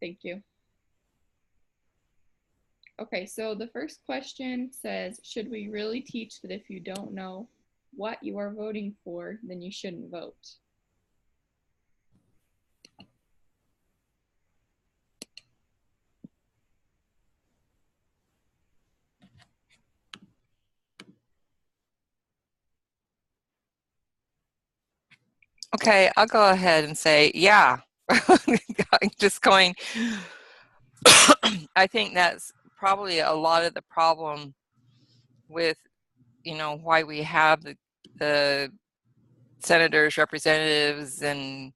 Thank you. Okay, so the first question says, should we really teach that if you don't know what you are voting for, then you shouldn't vote? Okay, I'll go ahead and say, yeah. Just going, I think that's probably a lot of the problem with, why we have the senators, representatives, and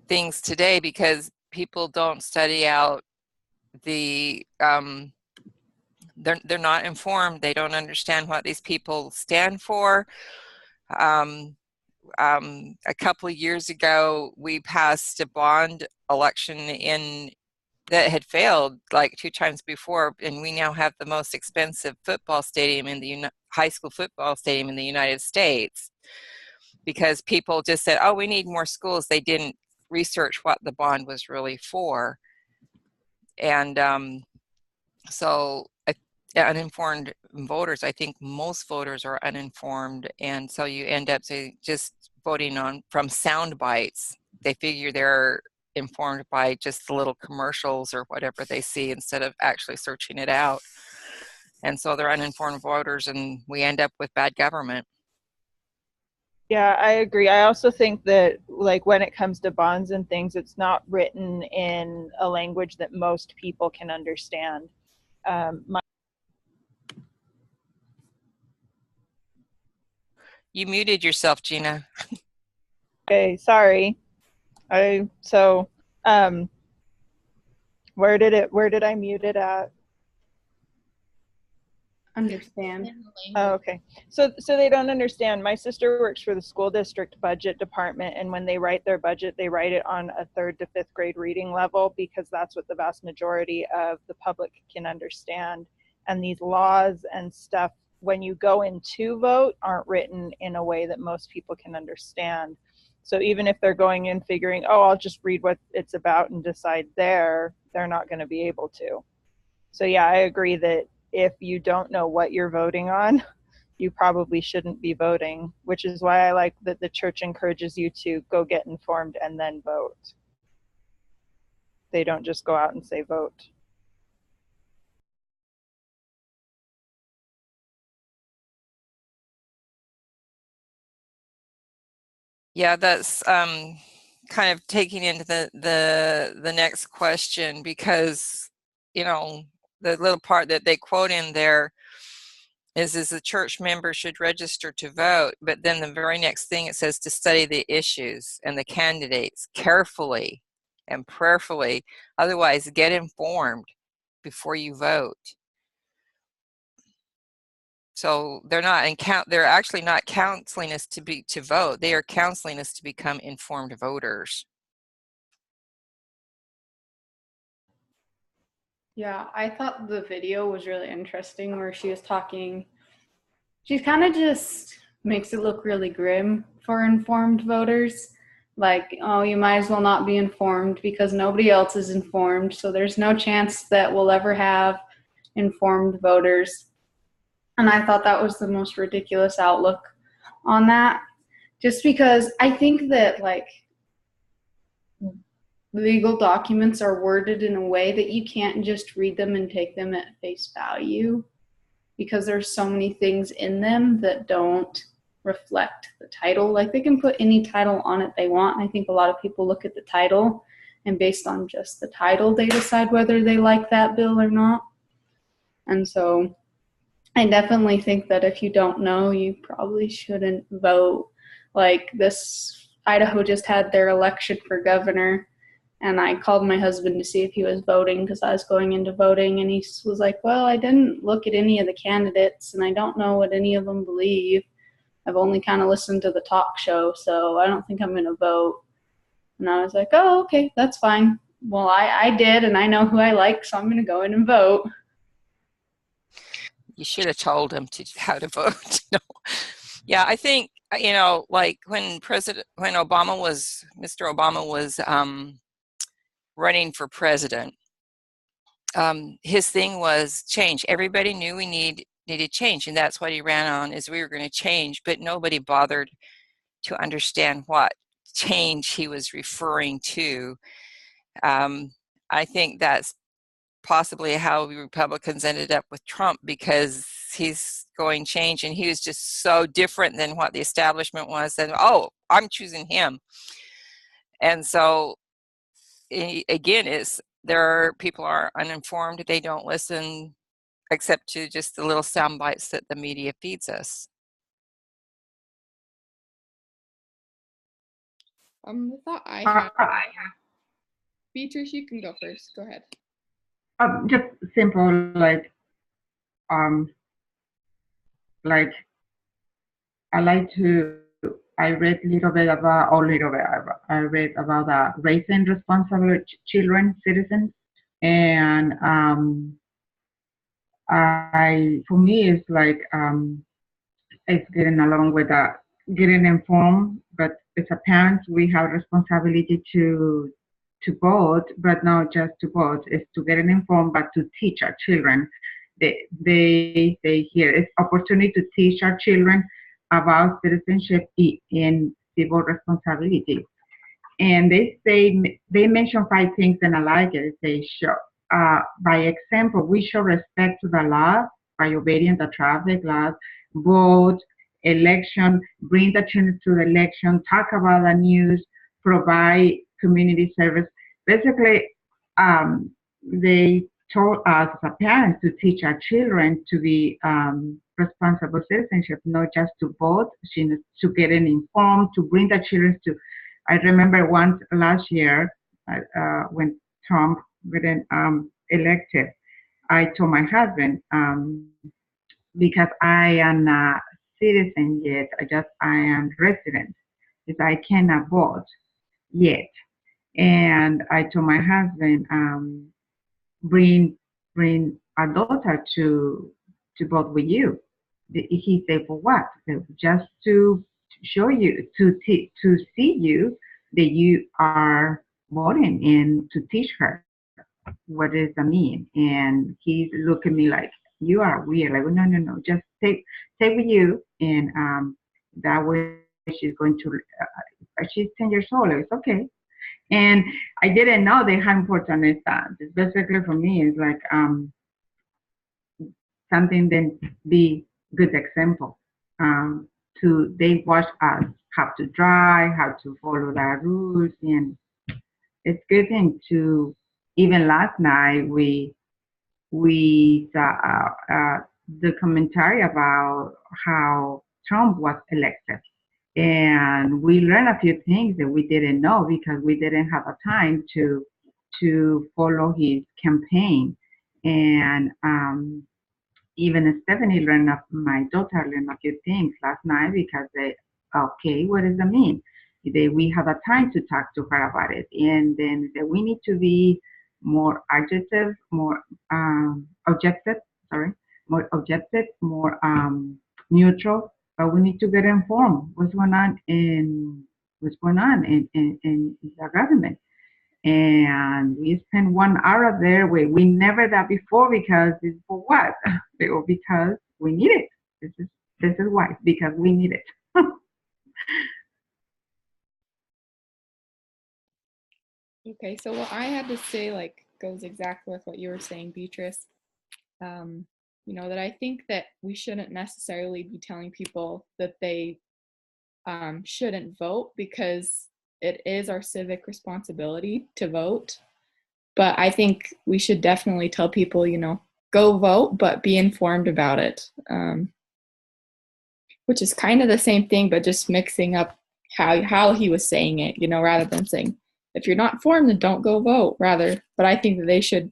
things today, because people don't study out they're not informed. They don't understand what these people stand for. Um, a couple of years ago, we passed a bond election that had failed like 2 times before, and we now have the most expensive football stadium in the high school football stadium in the United States, because people just said, "Oh, we need more schools." They didn't research what the bond was really for, and so uninformed voters, I think most voters are uninformed, and so you end up just voting from sound bites. They figure they're informed by just the little commercials or whatever they see instead of actually searching it out. And so they're uninformed voters, and we end up with bad government. Yeah, I agree. I also think that, like, when it comes to bonds and things, it's not written in a language that most people can understand. You muted yourself, Gina. Okay, sorry. Where did I mute it at? Understand. Oh, okay. So they don't understand. My sister works for the school district budget department, and when they write their budget, they write it on a 3rd to 5th grade reading level, because that's what the vast majority of the public can understand. And these laws and stuff, when you go in to vote, aren't written in a way that most people can understand. So even if they're going in figuring, oh, I'll just read what it's about and decide there, they're not going to be able to. So yeah, I agree that if you don't know what you're voting on, you probably shouldn't be voting, which is why I like that the church encourages you to go get informed and then vote. They don't just go out and say vote. Yeah, that's kind of taking into the next question, because the little part that they quote in there is the church member should register to vote, but then the very next thing it says to study the issues and the candidates carefully and prayerfully, otherwise get informed before you vote. So they're actually not counseling us to vote. They are counseling us to become informed voters. Yeah, I thought the video was really interesting where she was talking. She kind of just makes it look really grim for informed voters. Like, oh, you might as well not be informed because nobody else is informed. So there's no chance that we'll ever have informed voters. And I thought that was the most ridiculous outlook on that. Just because I think that, like, legal documents are worded in a way that you can't just read them and take them at face value, because there's so many things in them that don't reflect the title. Like, they can put any title on it they want, and I think a lot of people look at the title, and based on just the title they decide whether they like that bill or not. And so I definitely think that if you don't know, you probably shouldn't vote. Like, this Idaho just had their election for governor, and I called my husband to see if he was voting because I was going into voting, and he was like, well, I didn't look at any of the candidates, and I don't know what any of them believe. I've only kind of listened to the talk show, so I don't think I'm going to vote. And I was like, oh, okay, that's fine. Well, I did, and I know who I like, so I'm going to go in and vote. You should have told him how to vote. No. Yeah, I think, like when Mr. Obama was running for president, his thing was change. Everybody knew we needed change, and that's what he ran on, is we were going to change, but nobody bothered to understand what change he was referring to. I think that's possibly how we Republicans ended up with Trump, because he's going change, and he was just so different than what the establishment was, and oh, I'm choosing him. And so again, people are uninformed. They don't listen except to just the little sound bites that the media feeds us. The thought I have, Beatrice, you can go first. Go ahead. Just simple, like I read a little bit about, I read about raising responsible children, citizens, and for me, it's like it's getting along with getting informed, but as a parent, we have responsibility to vote, but not just to vote. It's to get informed, but to teach our children. They hear it's opportunity to teach our children about citizenship and civil responsibility. And they mention 5 things, and I like it. They show, by example, we show respect to the law by obeying the traffic laws, vote, election, bring the children to the election, talk about the news, provide community service. Basically, they told us as parents to teach our children to be responsible citizenship, not just to vote, to get informed, to bring the children to. I remember once last year when Trump got elected, I told my husband, because I am not citizen yet, I am resident, because I cannot vote yet. And I told my husband, bring our daughter to vote with you. He said, for what? Just to show you, to see you that you are voting, and to teach her what does that mean. And he's looking at me like, you are weird. Like, no, just take with you, and that way she's going to. She's 10 years old. It's okay. And I didn't know how important is that. It's basically for me, it's like something then be good example. They watch us how to drive, how to follow the rules, and it's good thing to. Even last night we saw the commentary about how Trump was elected. And we learned a few things that we didn't know because we didn't have a time to follow his campaign. And even Stephanie my daughter learned a few things last night because okay, what does that mean? We have a time to talk to her about it. And then we need to be more objective, more more neutral, but we need to get informed what's going on in the government. And we spent 1 hour there where we never did before, because it's for what? Because we need it. This is why, because we need it. Okay, so what I had to say goes exactly with what you were saying, Beatrice. That I think that we shouldn't necessarily be telling people that they shouldn't vote, because it is our civic responsibility to vote. But I think we should definitely tell people, go vote, but be informed about it. Which is kind of the same thing, but just mixing up how he was saying it, rather than saying, if you're not informed, then don't go vote, rather. But I think that they should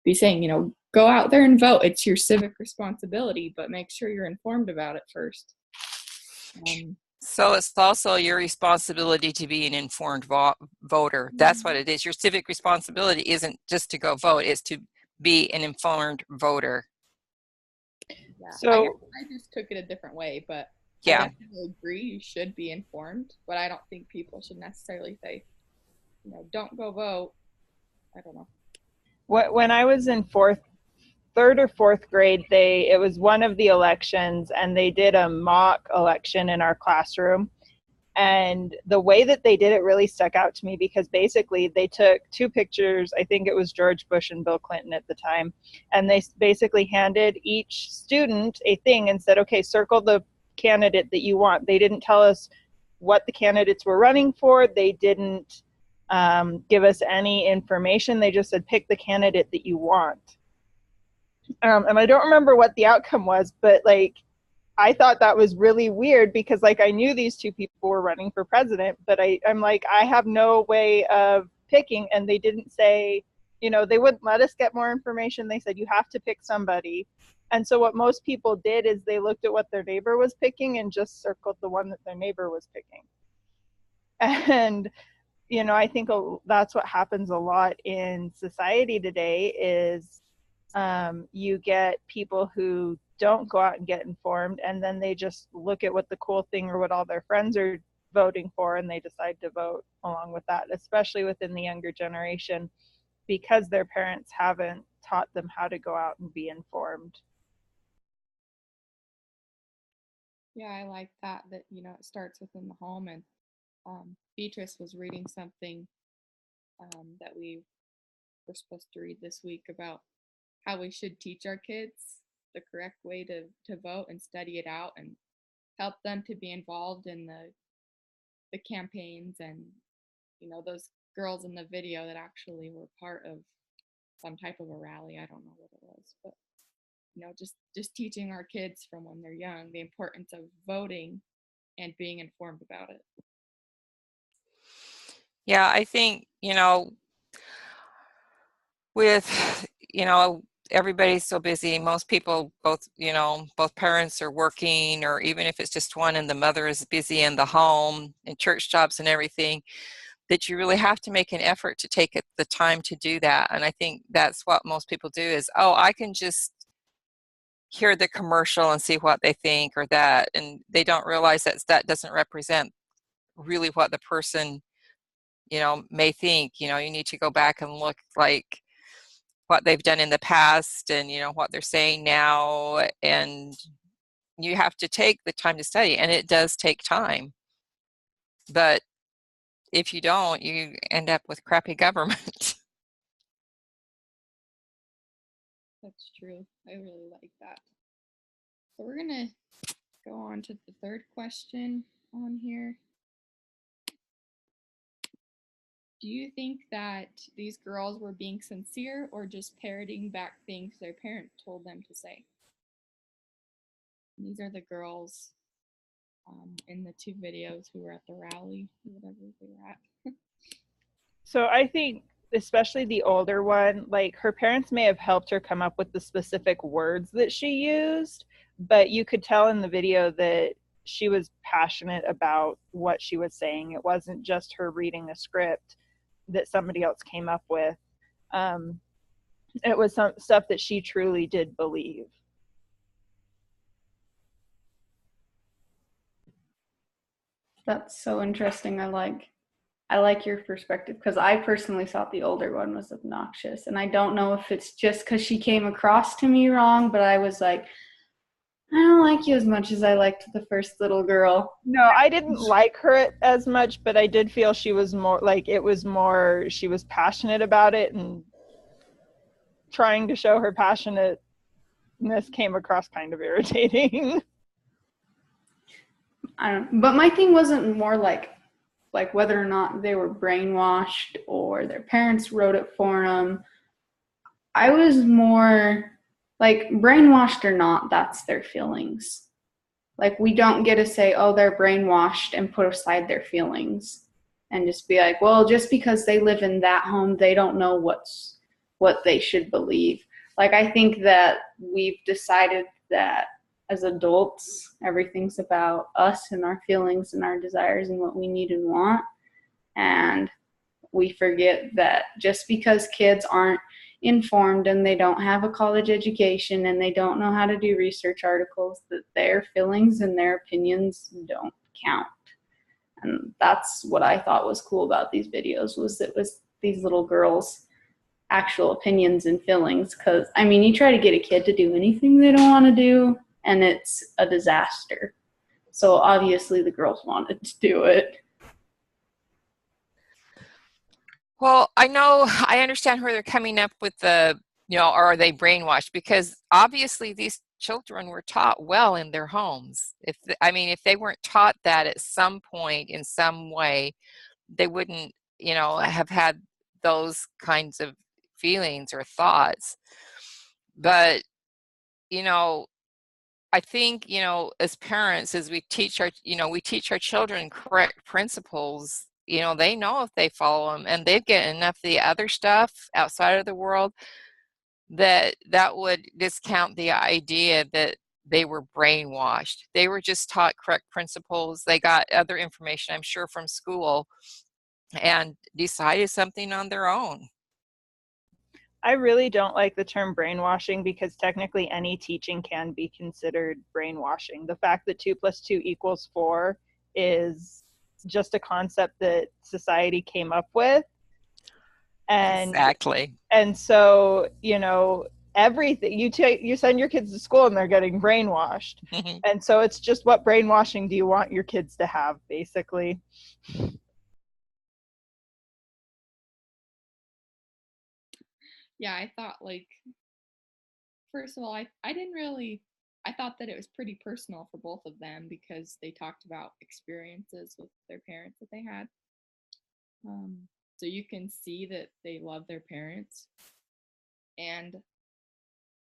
be saying, go out there and vote. It's your civic responsibility, but make sure you're informed about it first. So it's also your responsibility to be an informed voter. That's what it is. Your civic responsibility isn't just to go vote, it's to be an informed voter. Yeah. So I just took it a different way, but yeah. I definitely agree you should be informed, but I don't think people should necessarily say, don't go vote. I don't know. When I was in third or fourth grade, it was one of the elections, and they did a mock election in our classroom. And the way that they did it really stuck out to me, because basically they took two pictures. I think it was George Bush and Bill Clinton at the time. And they basically handed each student a thing and said, okay, circle the candidate that you want. They didn't tell us what the candidates were running for. They didn't give us any information. They just said, pick the candidate that you want. And I don't remember what the outcome was, but like, I thought that was really weird, because like I knew these two people were running for president, but I'm like, I have no way of picking. And they didn't say, you know, they wouldn't let us get more information. They said, you have to pick somebody. And so what most people did is they looked at what their neighbor was picking and just circled the one that their neighbor was picking. And, you know, I think that's what happens a lot in society today is you get people who don't go out and get informed, and then they just look at what the cool thing or what all their friends are voting for, and they decide to vote along with that, especially within the younger generation, because their parents haven't taught them how to go out and be informed. Yeah, I like that, you know, it starts within the home. And Beatrice was reading something that we were supposed to read this week about how we should teach our kids the correct way to vote and study it out and help them to be involved in the campaigns. And, you know, those girls in the video that actually were part of some type of a rally, I don't know what it was, but, you know, just teaching our kids from when they're young the importance of voting and being informed about it. Yeah, I think, you know, with, you know, everybody's so busy. Most people, both parents are working, or even if it's just one and the mother is busy in the home and church jobs and everything, that you really have to make an effort to take the time to do that. And I think that's what most people do is, oh, I can just hear the commercial and see what they think or that. And they don't realize that doesn't represent really what the person, you know, may think. You know, you need to go back and look like what they've done in the past and, you know, what they're saying now. And you have to take the time to study, and it does take time. But if you don't, you end up with crappy government. That's true. I really like that. So we're gonna go on to the third question on here. Do you think that these girls were being sincere or just parroting back things their parent told them to say? And these are the girls in the two videos who were at the rally, whatever they were at. So I think especially the older one, like her parents may have helped her come up with the specific words that she used, but you could tell in the video that she was passionate about what she was saying. It wasn't just her reading a script that somebody else came up with. It was some stuff that she truly did believe. That's so interesting. I like your perspective, because I personally thought the older one was obnoxious. And I don't know if it's just because she came across to me wrong, but I was like, I don't like you as much as I liked the first little girl. No, I didn't like her as much, but I did feel she was more like, she was passionate about it, and trying to show her passionateness came across kind of irritating. But my thing wasn't more like whether or not they were brainwashed or their parents wrote it for them. I was more like, brainwashed or not, that's their feelings. Like, we don't get to say, oh, they're brainwashed, and put aside their feelings and just be like, well, just because they live in that home, they don't know what they should believe. Like, I think that we've decided that as adults, everything's about us and our feelings and our desires and what we need and want. And we forget that just because kids aren't informed and they don't have a college education and they don't know how to do research articles, that their feelings and their opinions don't count. And that's what I thought was cool about these videos, was it was these little girls actual opinions and feelings. Because, I mean, you try to get a kid to do anything they don't want to do, and it's a disaster. So obviously the girls wanted to do it. Well, I understand where they're coming up with the, are they brainwashed? Because obviously these children were taught well in their homes. If they weren't taught that at some point in some way, they wouldn't, have had those kinds of feelings or thoughts. But, I think, as parents, as we teach our children correct principles, they know if they follow them, and they get enough of the other stuff outside of the world that would discount the idea that they were brainwashed. They were just taught correct principles. They got other information, I'm sure, from school, and decided something on their own. I really don't like the term brainwashing, because technically any teaching can be considered brainwashing. The fact that 2 + 2 = 4 is just a concept that society came up with. And exactly. And so, everything you send your kids to school and they're getting brainwashed. And so it's just, what brainwashing do you want your kids to have, basically? Yeah, I thought, like, first of all, I didn't really, I thought that it was pretty personal for both of them, because they talked about experiences with their parents that they had. So you can see that they love their parents. And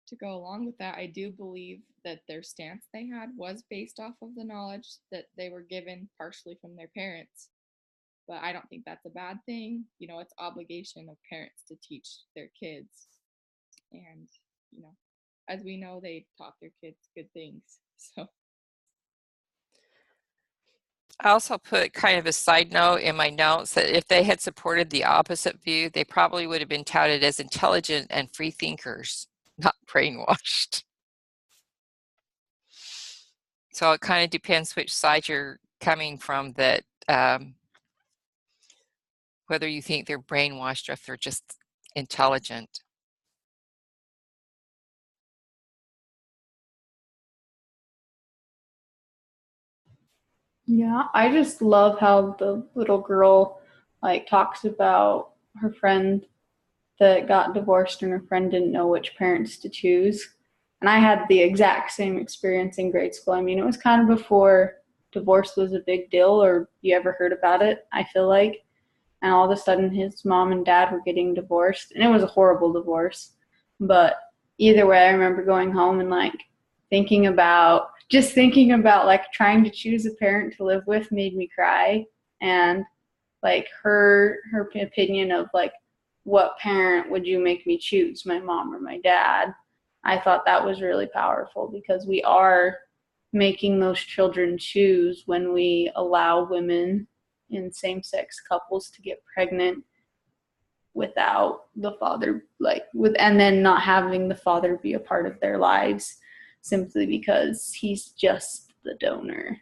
to go along with that, I do believe that their stance they had was based off of the knowledge that they were given partially from their parents. But I don't think that's a bad thing. It's obligation of parents to teach their kids. And, as we know, they taught their kids good things. So I also put kind of a side note in my notes that if they had supported the opposite view, they probably would have been touted as intelligent and free thinkers, not brainwashed. So it kind of depends which side you're coming from, that whether you think they're brainwashed or if they're just intelligent. Yeah, I just love how the little girl talks about her friend that got divorced and her friend didn't know which parents to choose. And I had the exact same experience in grade school. I mean, it was kind of before divorce was a big deal or you ever heard about it, I feel like. And all of a sudden his mom and dad were getting divorced, and it was a horrible divorce. But either way, I remember going home and thinking about trying to choose a parent to live with made me cry. And her opinion of what parent would you make me choose, my mom or my dad, I thought that was really powerful, because we are making those children choose when we allow women in same-sex couples to get pregnant without the father, and then not having the father be a part of their lives simply because he's just the donor.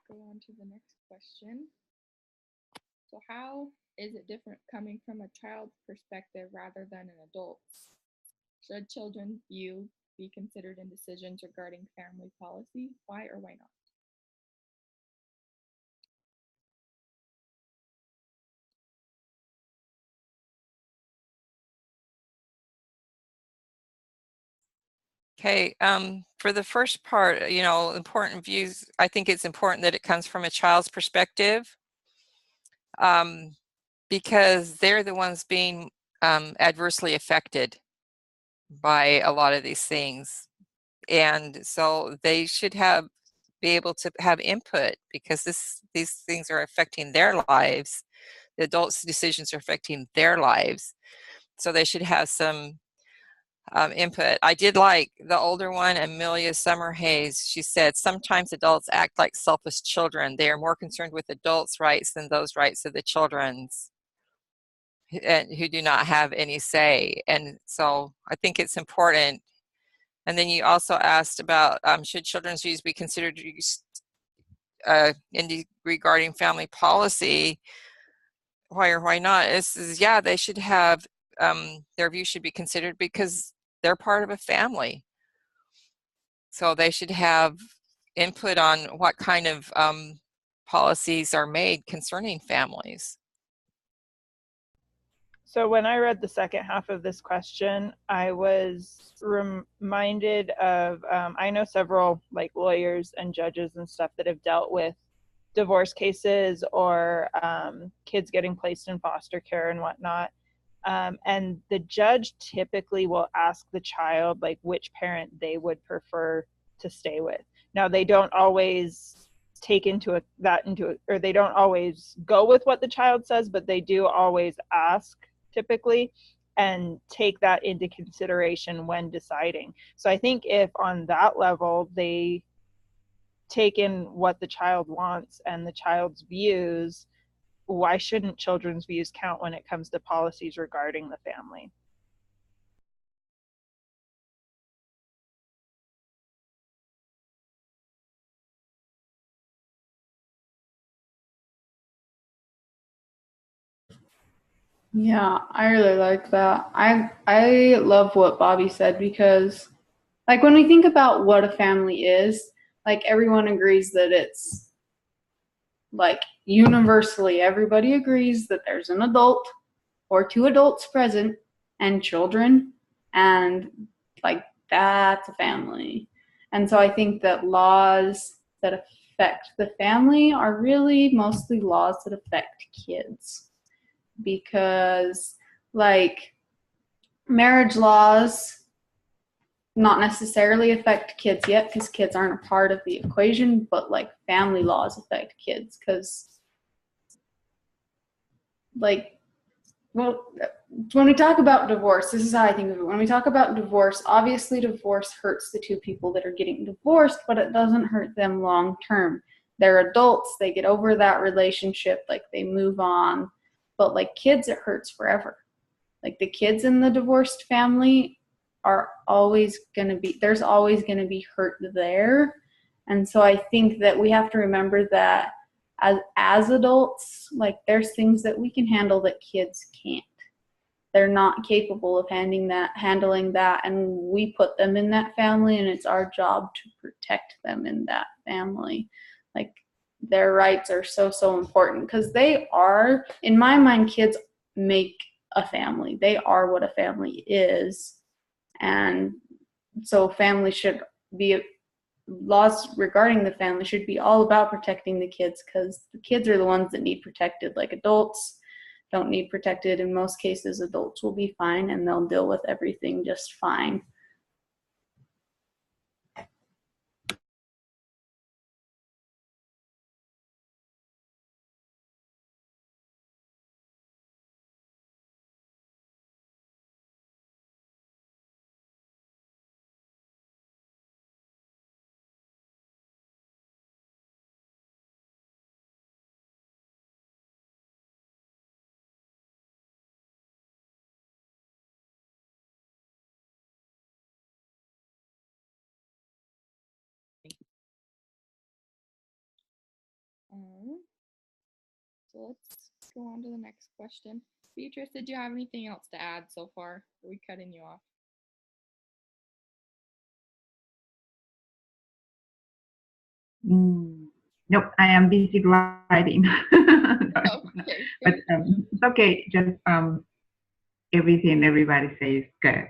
go on to the next question. So how is it different coming from a child's perspective rather than an adult's? Should children be considered in decisions regarding family policy? Why or why not? Okay, for the first part, important views, I think it's important that it comes from a child's perspective, because they're the ones being adversely affected by a lot of these things. And so they should be able to have input, because these things are affecting their lives. The adults' decisions are affecting their lives. So they should have some input. I did like the older one, Amelia Summerhays. She said, sometimes adults act like selfish children. They are more concerned with adults' rights than those rights of the children's. who do not have any say. And so I think it's important. And then you also asked about should children's views be considered regarding family policy? Why or why not? Yeah, they should have, their view should be considered because they're part of a family. So they should have input on what kind of policies are made concerning families. So when I read the second half of this question, I was reminded of, I know several like lawyers and judges and stuff that have dealt with divorce cases or kids getting placed in foster care and whatnot. And the judge typically will ask the child like which parent they would prefer to stay with. Now they don't always take or they don't always go with what the child says, but they do always ask typically and take that into consideration when deciding. So I think if on that level they take in what the child wants and the child's views, why shouldn't children's views count when it comes to policies regarding the family? Yeah, I really like that. I love what Bobby said because like when we think about what a family is, like everyone agrees that it's like universally everybody agrees that there's an adult or two adults present and children, and like that's a family. And so I think that laws that affect the family are really mostly laws that affect kids, because like marriage laws not necessarily affect kids yet because kids aren't a part of the equation, but like family laws affect kids because like, well, when we talk about divorce, this is how I think of it. When we talk about divorce, obviously divorce hurts the two people that are getting divorced, but it doesn't hurt them long term. They're adults, they get over that relationship, like they move on. But like kids, it hurts forever. Like the kids in the divorced family are always going to be, there's always going to be hurt there. And so I think that we have to remember that as adults, like there's things that we can handle that kids can't. They're not capable of handling that, and we put them in that family, and it's our job to protect them in that family. Like their rights are so important because they are, in my mind, kids make a family. They are what a family is. And so family should be, laws regarding the family should be all about protecting the kids because the kids are the ones that need protected. Like adults don't need protected. In most cases, adults will be fine and they'll deal with everything just fine. So let's go on to the next question. Beatrice, did you have anything else to add so far? Are we cutting you off? Nope, I am busy writing. Okay. But it's okay. Just everything everybody says good.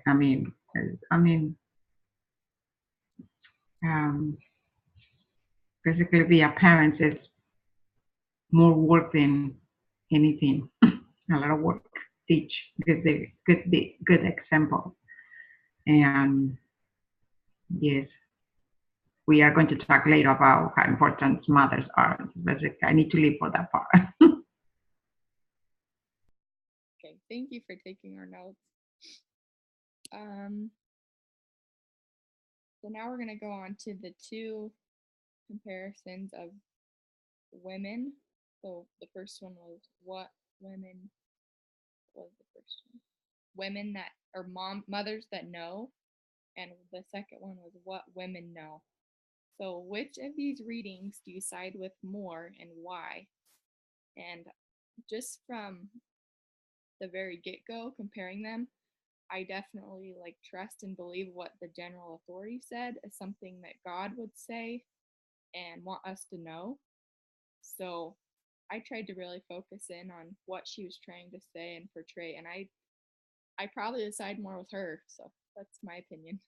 Basically, be a parent is more work than anything. A lot of work. Teach good example. And yes, we are going to talk later about how important mothers are. Basically, I need to leave for that part. Okay, thank you for taking our notes. So now we're going to go on to the two comparisons of women. So the first one was what women was the first one? Women that, or mothers that know, and the second one was what women know. So which of these readings do you side with more and why? And just from the very get-go, comparing them, I definitely like trust and believe what the general authority said is something that God would say and want us to know. So I tried to really focus in on what she was trying to say and portray, and I probably decide more with her. So that's my opinion.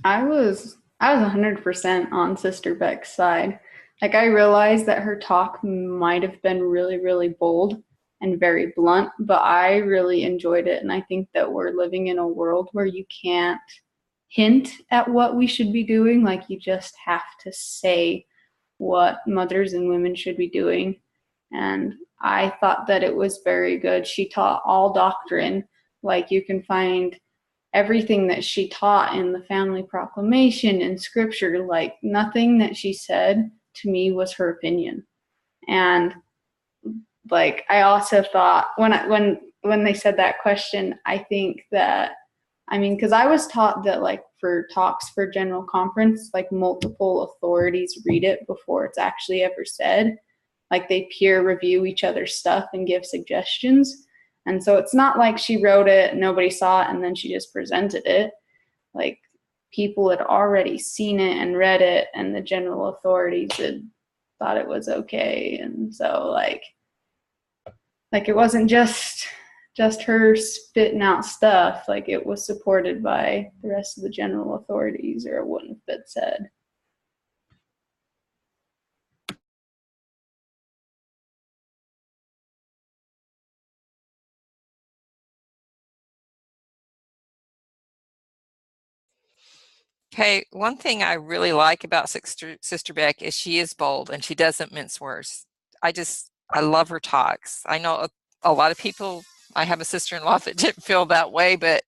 I was 100% on Sister Beck's side. Like, I realized that her talk might have been really, really bold and very blunt, but I really enjoyed it. And I think that we're living in a world where you can't hint at what we should be doing. Like, you just have to say what mothers and women should be doing. And I thought that it was very good. She taught all doctrine. Like, you can find everything that she taught in the family proclamation and scripture. Like, nothing that she said to me was her opinion. And like, I also thought when they said that question, I think that, I mean, because I was taught that, like, for talks for general conference, like, multiple authorities read it before it's actually ever said. Like, they peer review each other's stuff and give suggestions. And so it's not like she wrote it, nobody saw it, and then she just presented it. Like, people had already seen it and read it, and the general authorities had thought it was okay. And so, like it wasn't just her spitting out stuff. Like, it was supported by the rest of the general authorities, or it wouldn't have been said. Okay, one thing I really like about Sister Beck is she is bold and she doesn't mince words. I love her talks. I know a lot of people, I have a sister-in-law that didn't feel that way, but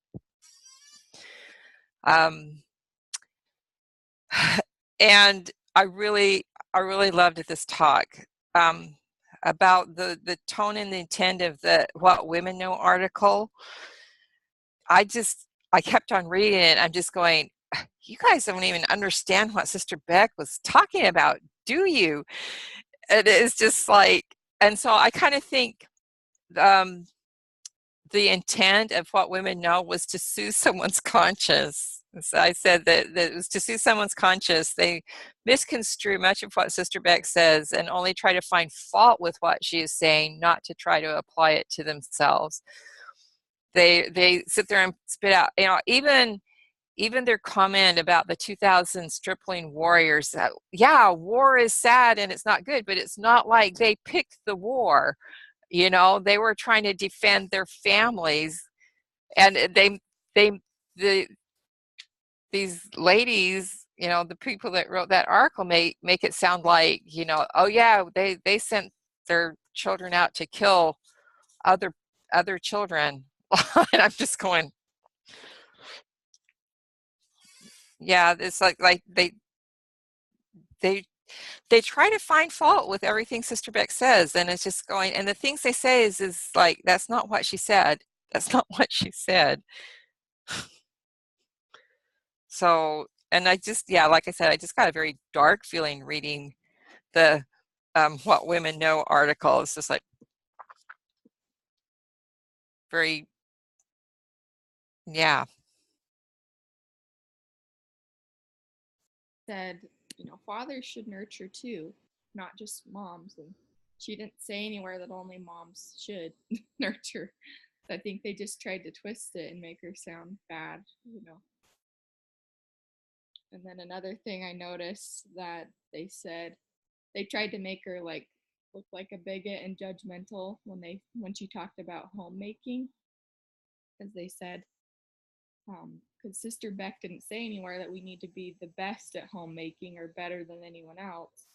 and I really loved this talk about the tone and the intent of the What Women Know article. I kept on reading it. I'm just going, you guys don't even understand what Sister Beck was talking about, do you? It is just like, and so I kind of think the intent of What Women Know was to soothe someone's conscience. So I said that it was to soothe someone's conscience. They misconstrue much of what Sister Beck says and only try to find fault with what she is saying, not to try to apply it to themselves. They sit there and spit out, even their comment about the 2000 stripling warriors. Yeah, war is sad and it's not good, but it's not like they picked the war. They were trying to defend their families, and these ladies, the people that wrote that article make it sound like, oh yeah, they sent their children out to kill other children. And I'm just going, yeah, it's like they try to find fault with everything Sister Beck says, and it's just going, and the things they say is like, that's not what she said. That's not what she said. So, and I just, yeah, like I said, I just got a very dark feeling reading the What Women Know article. It's just like very, yeah. Said, fathers should nurture too, not just moms. And she didn't say anywhere that only moms should nurture. I think they just tried to twist it and make her sound bad. And then another thing I noticed that they said, they tried to make her like look like a bigot and judgmental when she talked about homemaking, because they said, because Sister Beck didn't say anywhere that we need to be the best at homemaking or better than anyone else.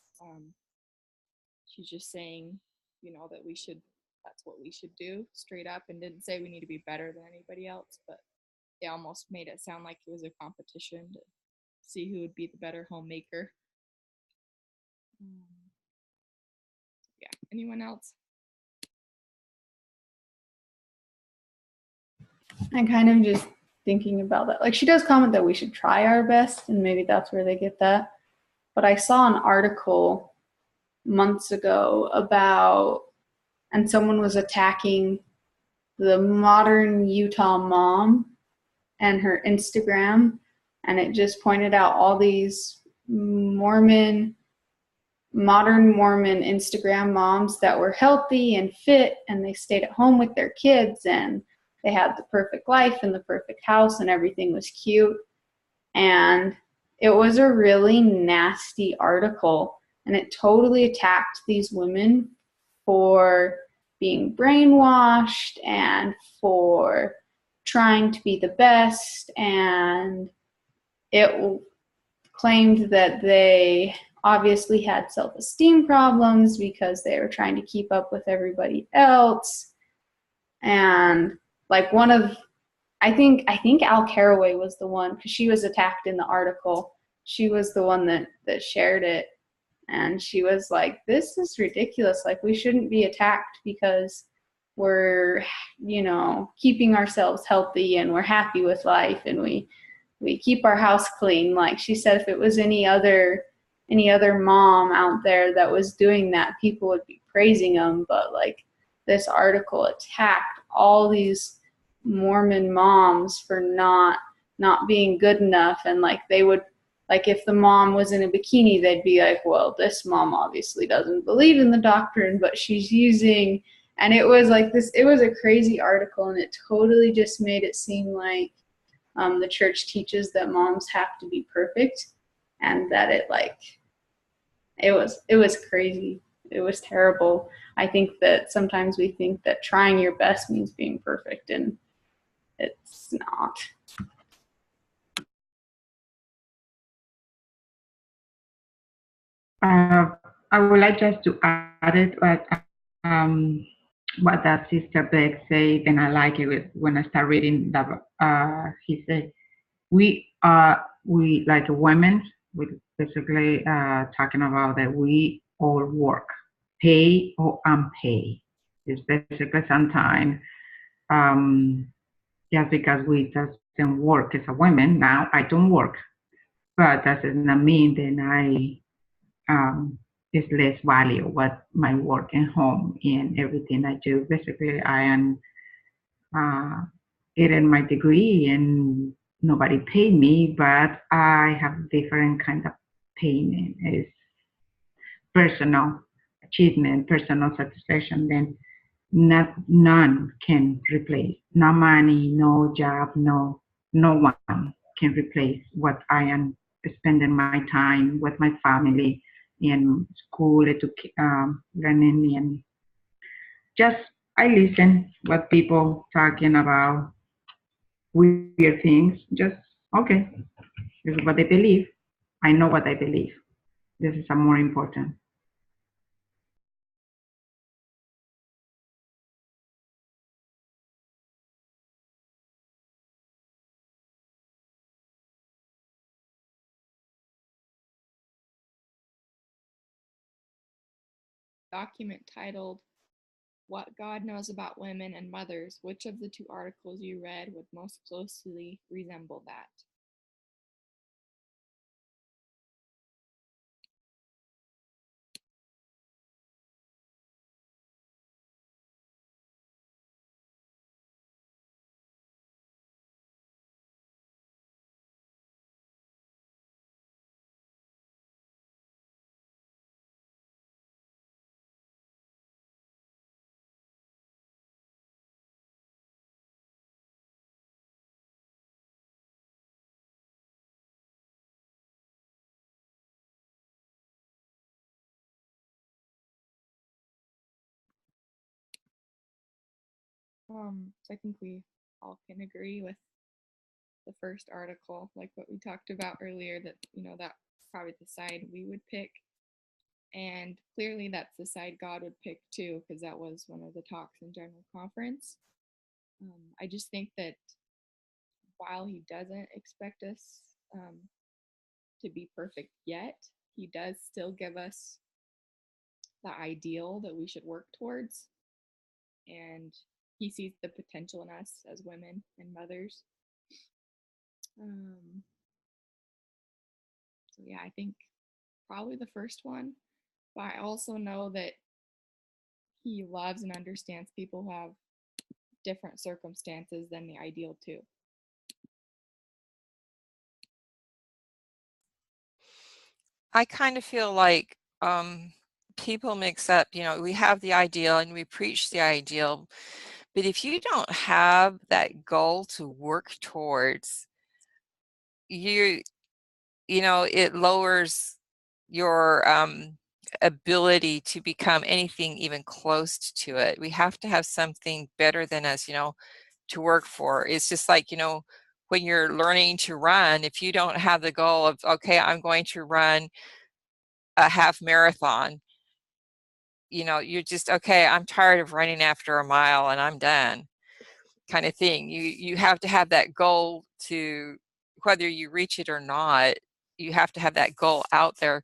She's just saying, that we should that's what we should do straight up, and didn't say we need to be better than anybody else, but they almost made it sound like it was a competition to see who would be the better homemaker. Yeah, anyone else? I'm kind of just thinking about that. Like, she does comment that we should try our best, and maybe that's where they get that. But I saw an article months ago about, and someone was attacking the modern Utah mom and her Instagram, and it just pointed out all these modern Mormon Instagram moms that were healthy and fit, and they stayed at home with their kids, and they had the perfect life and the perfect house, and everything was cute. And it was a really nasty article, and it totally attacked these women for being brainwashed and for trying to be the best. And it claimed that they obviously had self-esteem problems because they were trying to keep up with everybody else. And like one of, I think Al Caraway was the one, because she was attacked in the article. She was the one that shared it, and she was like, this is ridiculous. Like, we shouldn't be attacked because we're, keeping ourselves healthy and we're happy with life and we keep our house clean. Like she said, if it was any other mom out there that was doing that, people would be praising them. But like, this article attacked all these Mormon moms for not being good enough. And like, they would, like, if the mom was in a bikini, they'd be like, well, this mom obviously doesn't believe in the doctrine, but she's using, and it was like this, it was a crazy article, and it totally just made it seem like the church teaches that moms have to be perfect, and that it was crazy. It was terrible. I think that sometimes we think that trying your best means being perfect, and it's not. I would like just to add it, what that Sister Beck said, and I like it when I start reading that. He said, we like women, we basically talking about that we all work, pay or unpaid. It's basically sometimes just because we just don't work as a woman. Now I don't work, but that does not mean that I is less value what my work and home and everything I do. Basically, I am getting my degree and nobody paid me, but I have different kind of payment. It's personal achievement, personal satisfaction. Then none can replace. No money, no job, no one can replace what I am spending my time with my family in school, learning, and just I listen what people talking about weird things. Just okay, this is what they believe. I know what I believe. This is a more important. Document titled What God Knows About Women and Mothers, which of the two articles you read would most closely resemble that? So I think we all can agree with the first article, like what we talked about earlier, that that's probably the side we would pick. And clearly that's the side God would pick too, because that was one of the talks in General Conference. I just think that while he doesn't expect us to be perfect yet, he does still give us the ideal that we should work towards. And he sees the potential in us as women and mothers. So yeah, I think probably the first one. But I also know that he loves and understands people who have different circumstances than the ideal too. I kind of feel like people mix up, we have the ideal and we preach the ideal, but if you don't have that goal to work towards, it lowers your ability to become anything even close to it. We have to have something better than us, to work for. It's just like, when you're learning to run, if you don't have the goal of, okay, I'm going to run a half marathon, you're just, okay, I'm tired of running after a mile and I'm done, kind of thing. You have to have that goal to, whether you reach it or not, you have to have that goal out there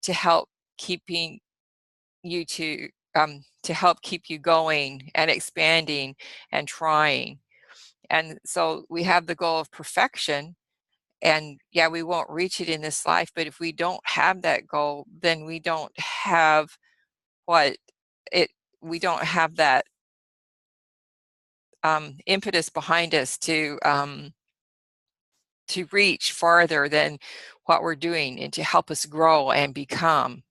to help keeping you to help keep you going and expanding and trying. And so we have the goal of perfection, and yeah, we won't reach it in this life, but if we don't have that goal, then we don't have what it we don't have that impetus behind us to reach farther than what we're doing and to help us grow and become.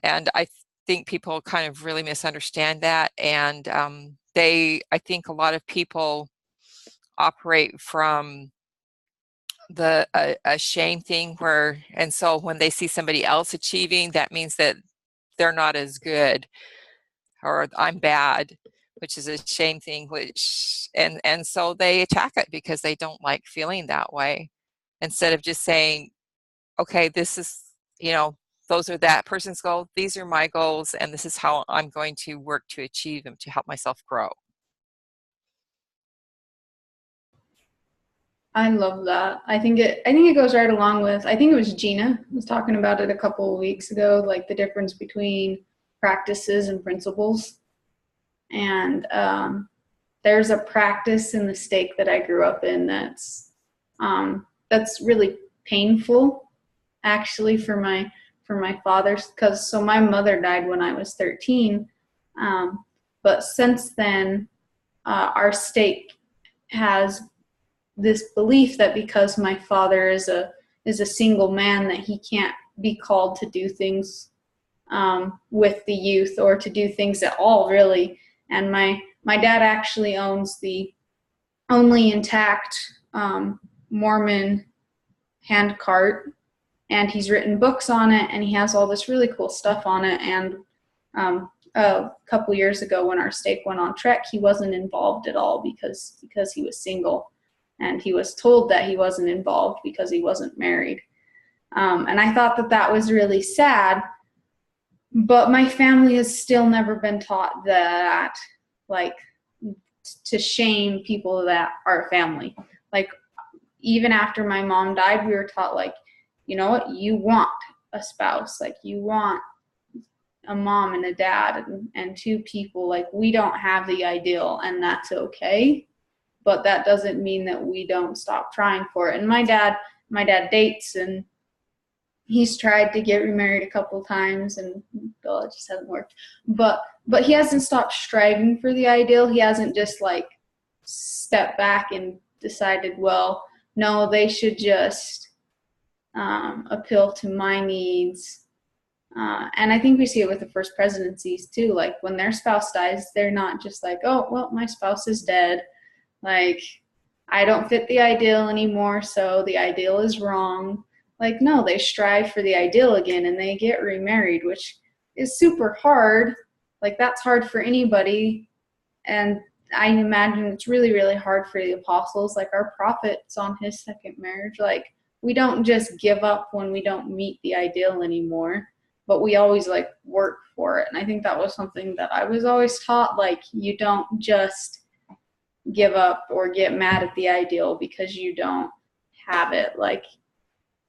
And I think people kind of really misunderstand that, and I think a lot of people operate from a shame thing and so when they see somebody else achieving, that means that they're not as good, or I'm bad, which is a shame thing, and so they attack it because they don't like feeling that way, instead of just saying, okay, this is, those are that person's goals, these are my goals, and this is how I'm going to work to achieve them to help myself grow. I love that. I think it goes right along with, I think it was Gina was talking about it a couple of weeks ago, like the difference between practices and principles. And there's a practice in the stake that I grew up in that's really painful, actually, for my father, because so my mother died when I was 13, but since then our stake has this belief that because my father is a single man, that he can't be called to do things with the youth or to do things at all, really. And my dad actually owns the only intact Mormon hand cart, and he's written books on it, and he has all this really cool stuff on it. And a couple years ago, when our stake went on trek, he wasn't involved at all because he was single, and he was told that he wasn't involved because he wasn't married. And I thought that was really sad. But my family has still never been taught that, like, to shame people that are family. Like, even after my mom died, we were taught, like, you know what, you want a spouse, like, you want a mom and a dad and two people. Like, we don't have the ideal, and that's okay. But that doesn't mean that we don't stop trying for it. And my dad dates, and he's tried to get remarried a couple times, and well, it just hasn't worked. But he hasn't stopped striving for the ideal. He hasn't just like stepped back and decided, well, no, they should just appeal to my needs. And I think we see it with the first presidencies too. Like, when their spouse dies, they're not just like, oh, well, my spouse is dead. Like, I don't fit the ideal anymore, so the ideal is wrong. Like, no, they strive for the ideal again, and they get remarried, which is super hard. Like, that's hard for anybody. And I imagine it's really, really hard for the apostles. Like, our prophet's on his second marriage. Like, we don't just give up when we don't meet the ideal anymore, but we always like work for it. And I think that was something that I was always taught, like you don't just give up or get mad at the ideal because you don't have it. Like,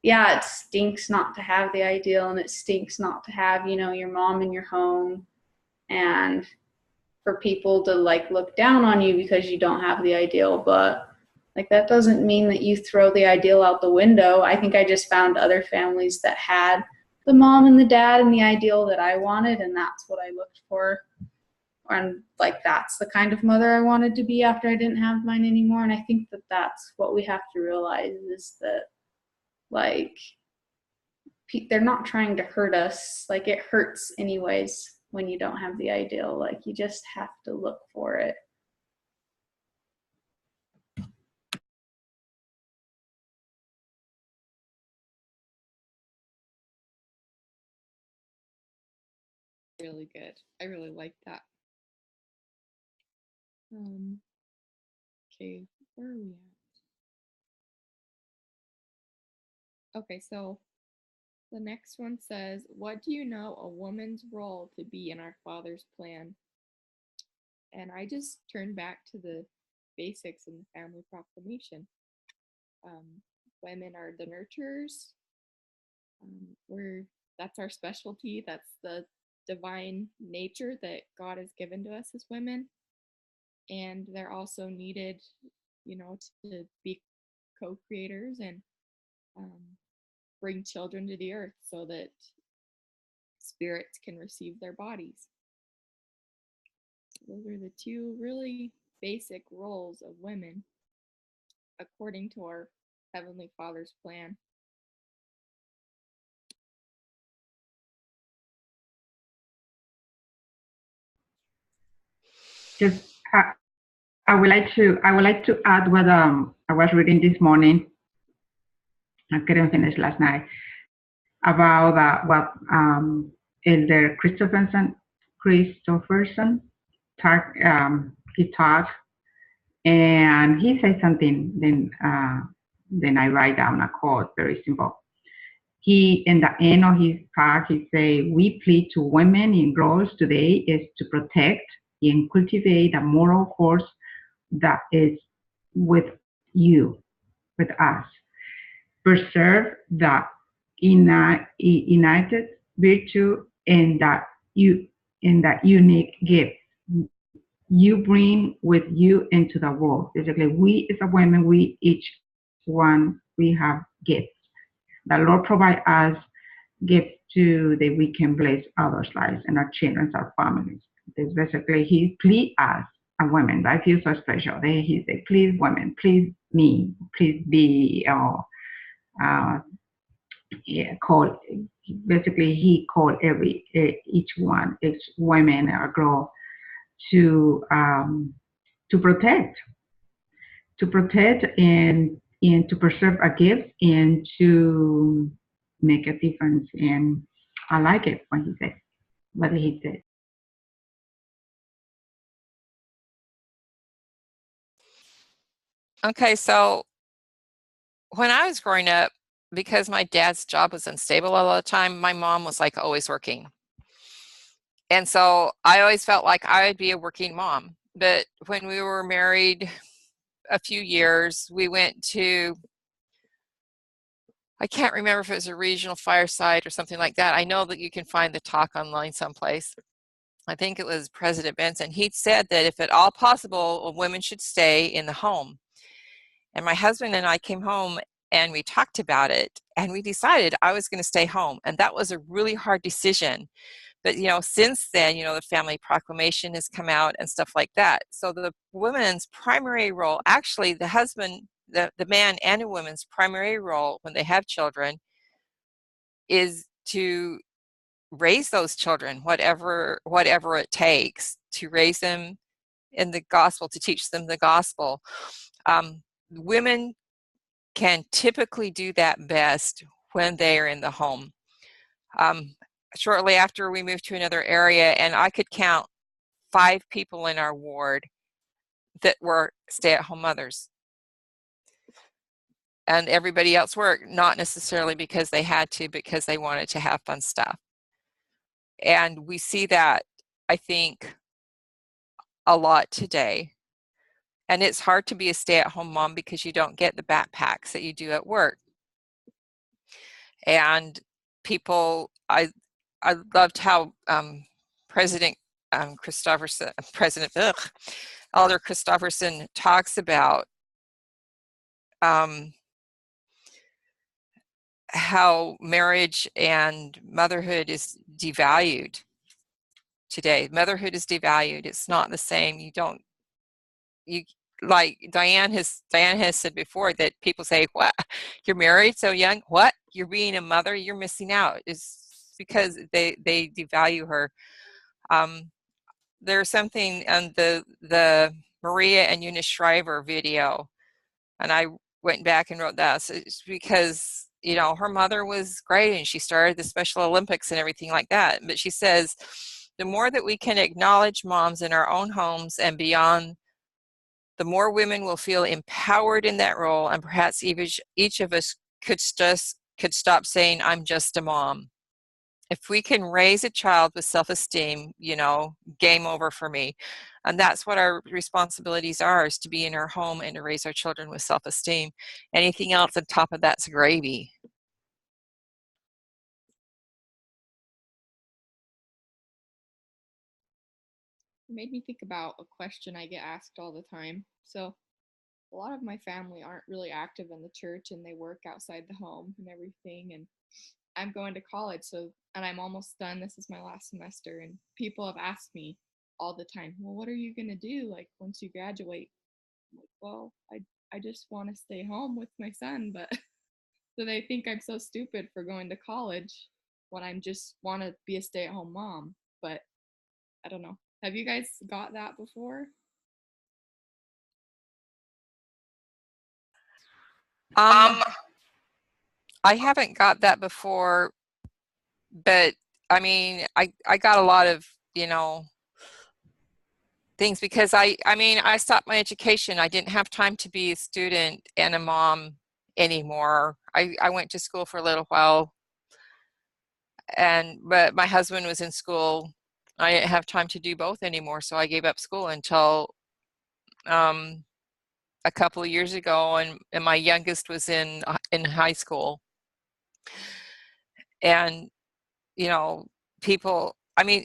yeah, it stinks not to have the ideal, and it stinks not to have, you know, your mom in your home, and for people to like look down on you because you don't have the ideal. But like that doesn't mean that you throw the ideal out the window. I think I just found other families that had the mom and the dad and the ideal that I wanted, and that's what I looked for. And like that's the kind of mother I wanted to be after I didn't have mine anymore. And I think that that's what we have to realize, is that like they're not trying to hurt us. Like it hurts anyways when you don't have the ideal. Like you just have to look for it. Really good. I really like that. Okay, where are we at? Okay, so the next one says, what do you know a woman's role to be in our Father's plan? And I just turned back to the basics in the family proclamation. Women are the nurturers. That's our specialty. That's the divine nature that God has given to us as women. And they're also needed, you know, to be co-creators and bring children to the earth so that spirits can receive their bodies. Those are the two really basic roles of women according to our Heavenly Father's plan. Just I would like to add what I was reading this morning. I couldn't finish last night about what Elder Christopherson he taught, and he said something. Then I write down a quote, very simple. He, in the end of his talk, he say, "We plead to women in roles today is to protect and cultivate a moral force that is with you, with us. Preserve the united virtue and that unique gift you bring with you into the world." Basically, we as a women, we each one, we have gifts. The Lord provide us gifts to that we can bless others' lives and our children, our families. This basically, He plead us, a women. I feel so special. He said, "Please, women, please me, please be." Call, basically he called each woman or girl to protect and to preserve a gift and to make a difference. And I like it when he said what he said. Okay, so when I was growing up, because my dad's job was unstable all the time, my mom was like always working. And so I always felt like I would be a working mom. But when we were married a few years, we went to, I can't remember if it was a regional fireside or something like that. I know that you can find the talk online someplace. I think it was President Benson. He said that if at all possible, women should stay in the home. And my husband and I came home and we talked about it, and we decided I was going to stay home. And that was a really hard decision. But, you know, since then, you know, the family proclamation has come out and stuff like that. So the woman's primary role, actually the husband, the man and a woman's primary role when they have children is to raise those children, whatever it takes to raise them in the gospel, to teach them the gospel. Women can typically do that best when they are in the home. Shortly after we moved to another area, and I could count 5 people in our ward that were stay-at-home mothers. and everybody else worked, not necessarily because they had to, because they wanted to have fun stuff. And we see that, I think, a lot today. And it's hard to be a stay-at-home mom because you don't get the backpacks that you do at work. And people, I loved how President Christopherson, Elder Christopherson talks about how marriage and motherhood is devalued today. Motherhood is devalued. It's not the same. You like Diane has said before that people say, "What? You're married so young? What? You're being a mother? You're missing out." Is because they devalue her. There's something on the Maria and Eunice Shriver video, and I went back and wrote that. So it's because, you know, her mother was great and she started the Special Olympics and everything like that. But she says, the more that we can acknowledge moms in our own homes and beyond, the more women will feel empowered in that role, and perhaps each of us could stop saying, "I'm just a mom." If we can raise a child with self-esteem, you know, game over for me. And that's what our responsibilities are, is to be in our home and to raise our children with self-esteem. Anything else on top of that's gravy. It made me think about a question I get asked all the time. So a lot of my family aren't really active in the church and they work outside the home and everything. And I'm going to college, and I'm almost done. This is my last semester, and people have asked me all the time, well, what are you going to do like once you graduate? I'm like, well, I just want to stay home with my son, but so they think I'm so stupid for going to college when I'm just want to be a stay-at-home mom. But I don't know. Have you guys got that before? I haven't got that before, but I mean, I got a lot of, you know, things because I mean, I stopped my education. I didn't have time to be a student and a mom anymore. I went to school for a little while, but my husband was in school. I didn't have time to do both anymore, so I gave up school until a couple of years ago, and my youngest was in high school. And you know, people, I mean,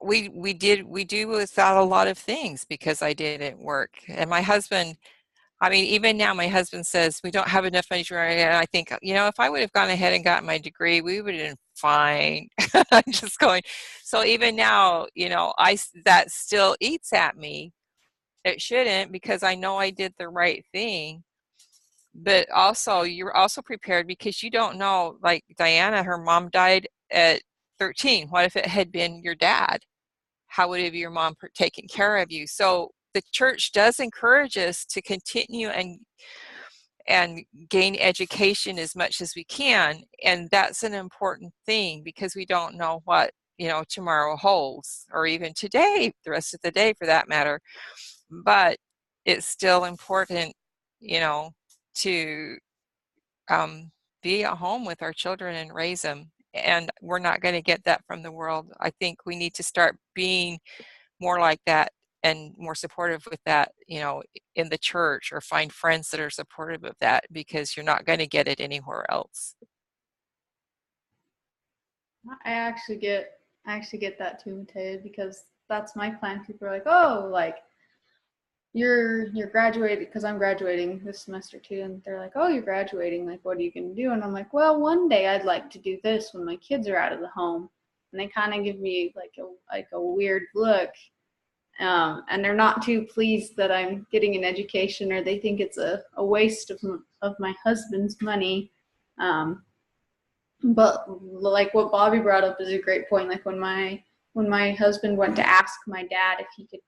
we do without a lot of things because I didn't work. And my husband, I mean, even now my husband says we don't have enough money to, and I think, you know, if I would have gone ahead and gotten my degree, we would have been fine. I'm just going. So even now, you know, that still eats at me. It shouldn't, because I know I did the right thing. But also, you're also prepared because you don't know, like Diana, her mom died at 13. What if it had been your dad? How would have your mom taken care of you? So the church does encourage us to continue and gain education as much as we can. And that's an important thing because we don't know what, you know, tomorrow holds, or even today, the rest of the day for that matter. But it's still important, you know, to be at home with our children and raise them. And we're not going to get that from the world. I think we need to start being more like that and more supportive with that, you know, in the church, or find friends that are supportive of that, because you're not going to get it anywhere else. I actually get that too, Matea, because that's my plan. People are like, oh, like you're graduating, because I'm graduating this semester too, and they're like, oh, you're graduating, like what are you gonna do? And I'm like, well, one day I'd like to do this when my kids are out of the home. And they kind of give me like a weird look, and they're not too pleased that I'm getting an education, or they think it's a waste of my husband's money. But like what Bobby brought up is a great point. Like when my husband went to ask my dad if he could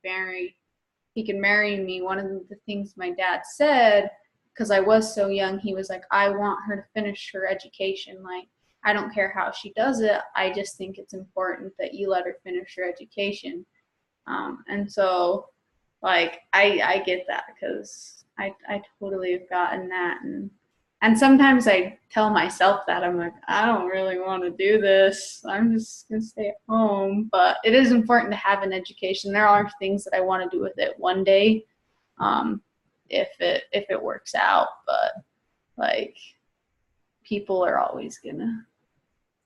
marry me, one of the things my dad said, because I was so young, he was like, I want her to finish her education. Like, I don't care how she does it. I just think it's important that you let her finish her education. And so, like, I get that, because I totally have gotten that. And And sometimes I tell myself that I'm like, I don't really want to do this. I'm just going to stay at home. But it is important to have an education. There are things that I want to do with it one day, if it works out. But like, people are always going to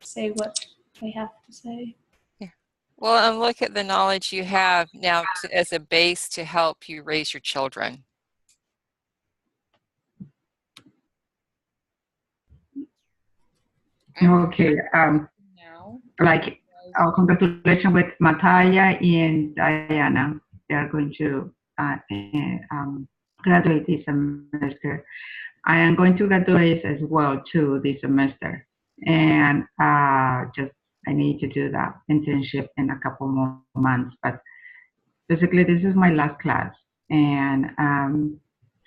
say what they have to say. Yeah. Well, and look at the knowledge you have now as a base to help you raise your children. Okay. Now, Like, congratulations with Mataya and Diana. They are going to graduate this semester. I am going to graduate as well too this semester, and just I need to do that internship in a couple more months. But basically, this is my last class, and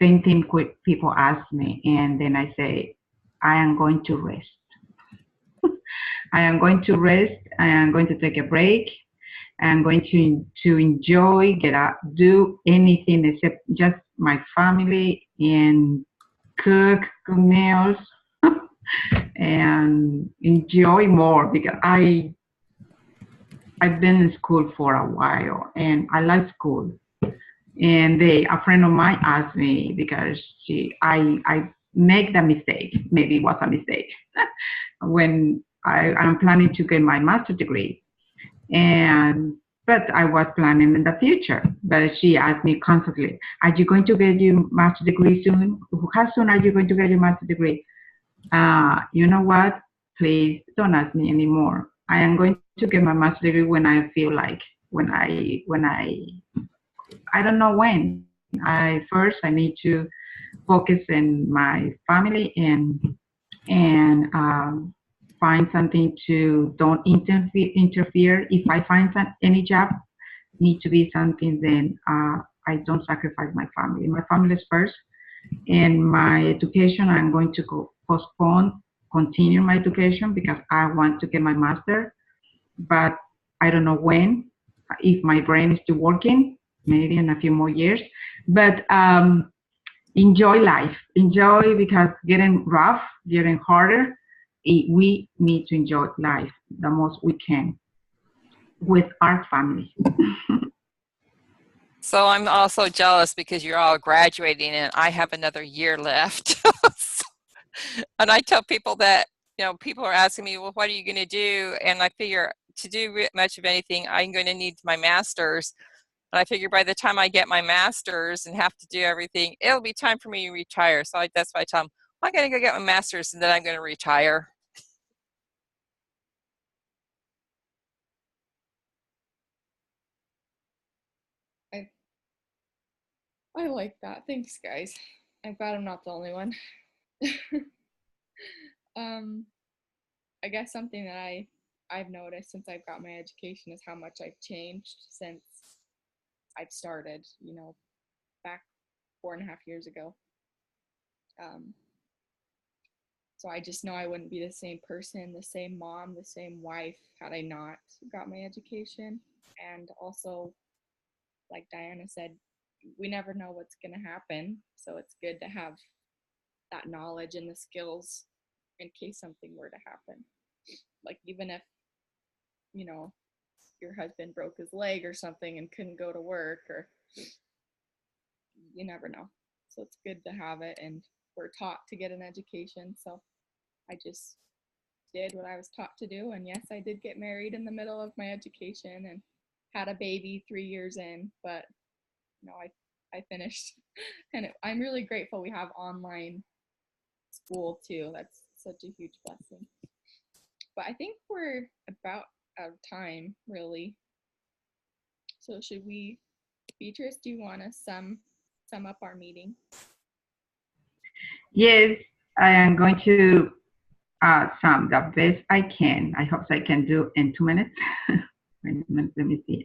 same thing. People ask me, and then I say, I am going to rest. I am going to rest. I am going to take a break. I'm going to enjoy, get out, do anything except just my family and cook good meals and enjoy more because I've been in school for a while and I like school. And a friend of mine asked me because I make the mistake, maybe it was a mistake, when I'm planning to get my master's degree. But I was planning in the future. But she asked me constantly, are you going to get your master's degree soon? How soon are you going to get your master's degree? You know what? Please don't ask me anymore. I am going to get my master's degree when I feel like, I don't know when. First I need to focus in my family and find something to don't interfere. If I find any job, need to be something then I don't sacrifice my family. My family is first, and my education I'm going to continue my education because I want to get my master, but I don't know when. If my brain is still working, maybe in a few more years. But enjoy life. Enjoy because getting rough, getting harder. We need to enjoy life the most we can with our family. So I'm also jealous because you're all graduating and I have another year left. And I tell people that, people are asking me, well, what are you going to do? And I figure to do much of anything, I'm going to need my master's. And I figure by the time I get my master's and have to do everything, it'll be time for me to retire. So that's why I tell them, I'm going to go get my master's and then I'm going to retire. I like that. Thanks, guys. I'm glad I'm not the only one. I guess something that I've noticed since I've got my education is how much I've changed since I've started, back 4.5 years ago. So I just know I wouldn't be the same person, the same mom, the same wife had I not got my education. And also, like Diana said, we never know what's going to happen. So it's good to have that knowledge and the skills in case something were to happen. Like even if, your husband broke his leg or something and couldn't go to work, or you never know. So it's good to have it, and we're taught to get an education. So I just did what I was taught to do. And yes, I did get married in the middle of my education and had a baby 3 years in, but I finished. And I'm really grateful we have online school too. That's such a huge blessing. But I think we're about out of time, really. So should we, Beatrice, do you want to sum up our meeting? Yes, I am going to sum the best I can. I hope I can do in 2 minutes. Let me see.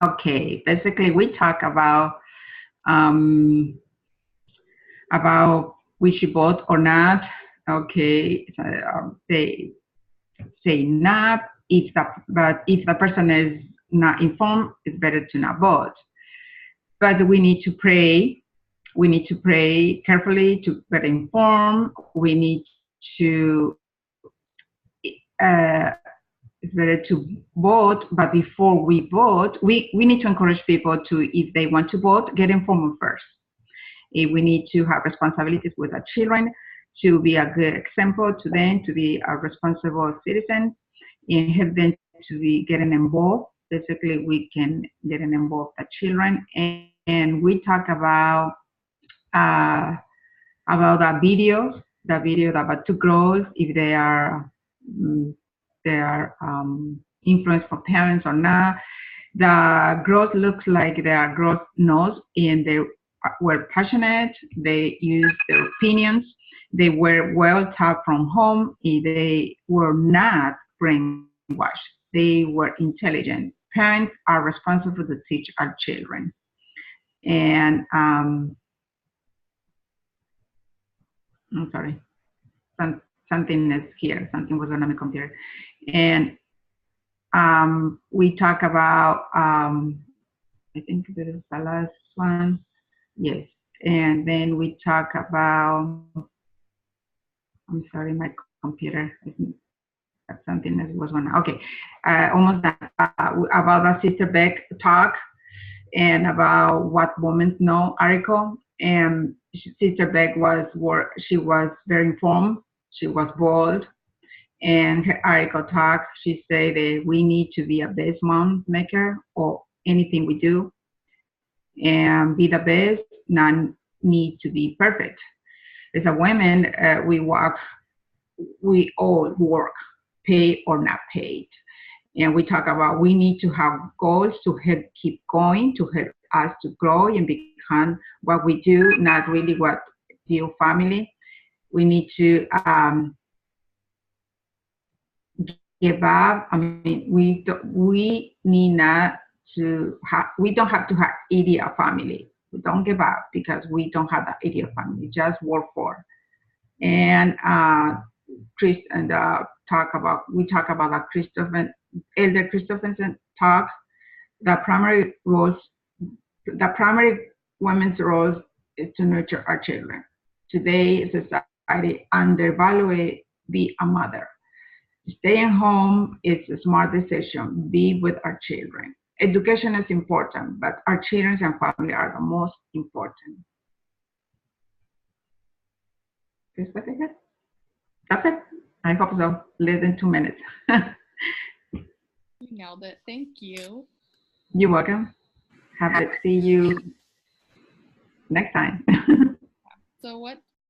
Okay, basically we talk about we should vote or not. Okay, say not. But if the person is not informed, it's better to not vote. But we need to pray We need to pray carefully to get informed. We need to uh, it's better to vote, but before we vote, we need to encourage people to, if they want to vote, get informed first. If we need to have responsibilities with our children, to be a good example to them, to be a responsible citizen, and help them to be getting involved. Basically, we can get involved the children, and we talk about the video about two girls, if they are influenced from parents or not. The girls looks like they are girls knows, and they were passionate. They used their opinions. They were well taught from home. They were not brainwashed. They were intelligent. Parents are responsible to teach our children. And I'm sorry, something is here. Something was on my computer. And we talk about, I think this is the last one. Yes. And then we talk about, I'm sorry, my computer, something that was on. Okay. Almost done. About the Sister Beck talk and about what women know article. And Sister Beck she was very informed. She was bold. And her article talks, she said that we need to be a best mom maker or anything we do and be the best, not need to be perfect. As a woman, we all work, paid or not paid. And we talk about we need to have goals to help keep going, to help us to grow and become what we do, not really what your family. We need to give up. I mean, we need not to have, we don't have to have ideal family. We don't give up because we don't have that ideal family. Just work for. And Chris and we talk about that Elder Christopherson talk. The primary women's roles is to nurture our children. Today, society undervalues be a mother. Staying home is a smart decision. Be with our children. Education is important, but our children and family are the most important. Is that it? That's it. I hope so. Less than 2 minutes. You nailed it. Thank you. You're welcome. Have to see you next time. So what